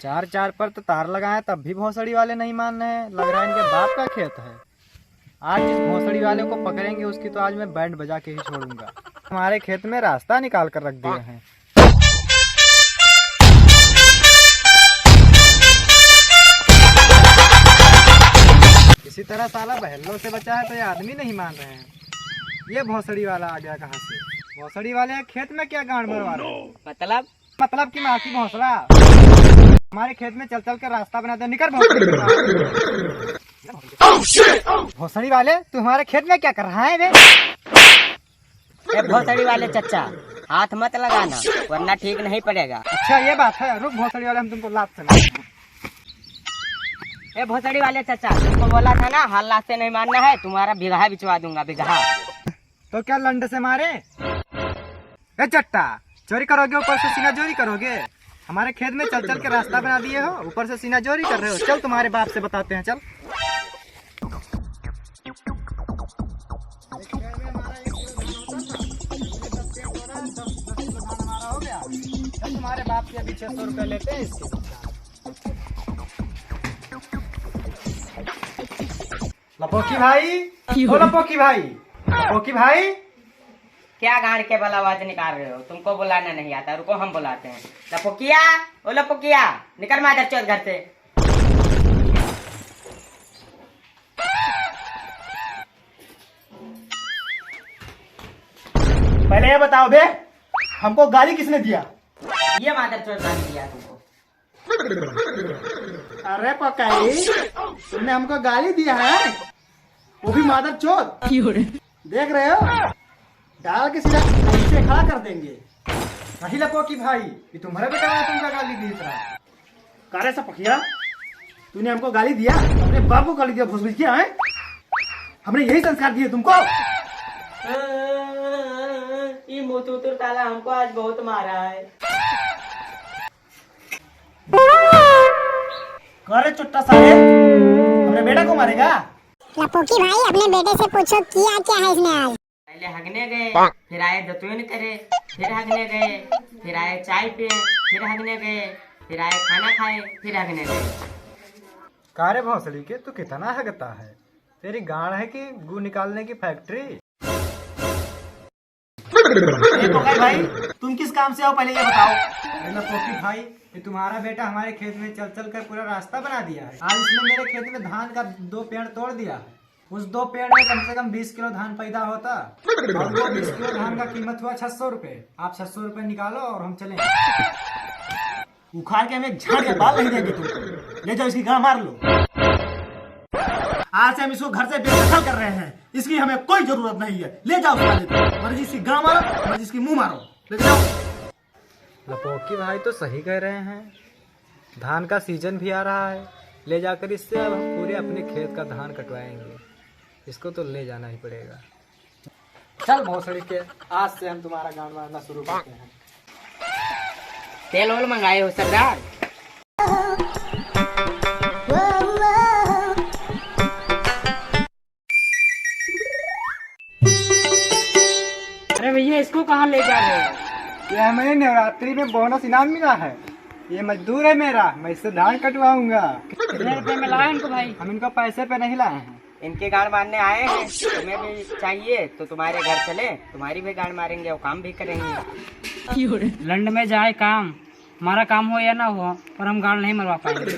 चार चार पर तो तार लगाए तब भी भोसड़ी वाले नहीं मान रहे हैं। लग रहा है इनके बाप का खेत है। आज जिस भोसड़ी वाले को पकड़ेंगे उसकी तो आज मैं बैंड बजा के ही छोड़ूंगा। हमारे खेत में रास्ता निकाल कर रख दिए हैं। इसी तरह साला बहलों से बचा है तो ये आदमी नहीं मान रहे हैं। ये भोसड़ी वाला आ गया कहाँ से? भोसड़ी वाले खेत में क्या गांड मरवा रहे हैं? मतलब की मासी भोसड़ा हमारे खेत में चल चल कर रास्ता बनाते। निकल भोसड़ी वाले, तू हमारे खेत में क्या कर रहा है बे? ए भोसड़ी वाले चचा, हाथ मत लगाना वरना ठीक नहीं पड़ेगा। अच्छा ये बात है, रुक भोसड़ी वाले, हम तुमको लात सुनाएंगे। ए भोसड़ी वाले चचा, तुमको बोला था ना हल्ला से नहीं मारना है, तुम्हारा बिगहा बिचवा दूंगा बिगहा। तो क्या लंड से मारे? ए चट्टा, चोरी करोगे ऊपर से सीना जोरी करोगे? हमारे खेत में चल चल के रास्ता बना दिए हो, ऊपर से सीना जोरी कर रहे हो। चल तुम्हारे बाप से बताते हैं। चल तुम्हारे बाप के अभी 600 रुपए लेते हैं इसके। लपोकी भाई, ओ लपोकी भाई, लपोकी भाई, क्या गाड़ के बल आवाज निकाल रहे हो? तुमको बुलाना नहीं आता, रुको हम बुलाते हैं। लपोकिया, ओ लपोकिया, निकल मादर चौथ घर से। पहले ये बताओ बे, हमको गाली किसने दिया? ये मादर चौथ गाली दिया तुमको। अरे पकाई, तुमने हमको गाली दिया है, वो भी मादर चौथ। देख रहे हो, डाल के सीधा ऐसे खड़ा कर देंगे। नहीं लपोकी भाई, ये तुम्हारे बेटा ने तुमको गाली दी इतना। कारे सा पकिया, तूने हमको गाली दिया, अपने बाप को गाली दिया, भूस किया है? हमने यही संस्कार दिए तुमको। ये मुतुतुर ताला हमको आज बहुत मारा है। करे चुट्टा साले, अपने बेटा को मारेगा? लपोकी भाई, अपने बेटे से पूछो किया क्या है इसने आज? पहले हगने गए, फिर आए दतुन करे, फिर हगने गए, फिर आए चाय पिए, फिर हगने गए, फिर आए खाना खाए, फिर हगने गए। कारे भौसड़ी के तू कितना हगता है? तेरी गाड़ है कि गू निकालने की फैक्ट्री? भाई तुम किस काम से आओ पहले ये बताओ। लपोकी भाई, ये तुम्हारा बेटा हमारे खेत में चल चल कर पूरा रास्ता बना दिया है। आज इसने मेरे खेत में धान का 2 पेड़ तोड़ दिया है। उस 2 पेड़ में कम से कम 20 किलो धान पैदा होता, और वो 20 किलो धान का कीमत हुआ 600 रुपए। आप 600 रुपए निकालो और हम चलें। उखाड़ के हमें झाड़ के बाल नहीं देंगे तुमको। ले जाओ इसकी गां मार लो। आज से हम इसको घर से बेदखल कर रहे हैं, इसकी हमें कोई जरूरत नहीं है। ले जाओ मर्जी इसकी गां मारो, मर्जी इसकी मुंह मारो, ले जाओ। लपोकी भाई तो सही कह रहे हैं, धान का सीजन भी आ रहा है। ले जाकर इससे अब हम पूरे अपने खेत का धान कटवाएंगे। इसको तो ले जाना ही पड़ेगा। चल भोसड़ी के, आज से हम तुम्हारा गान मारना शुरू करते हैं। तेल ओल मंगाए हो सरदार? अरे भैया, इसको कहाँ ले जा रहे हो? यह हमें नवरात्रि में बोनस इनाम मिला है। ये मजदूर है मेरा, मैं इससे धान कटवाऊंगा। कितने रुपए में लाए इनको भाई? हम इनको पैसे पे नहीं लाए हैं। इनके गाड़ मारने आए हैं, तुम्हें भी चाहिए तो तुम्हारे घर चले, तुम्हारी भी गाड़ मारेंगे और काम भी करेंगे। लंड में जाए काम, हमारा काम हो या ना हो, पर हम गाड़ नहीं मरवा पाएंगे।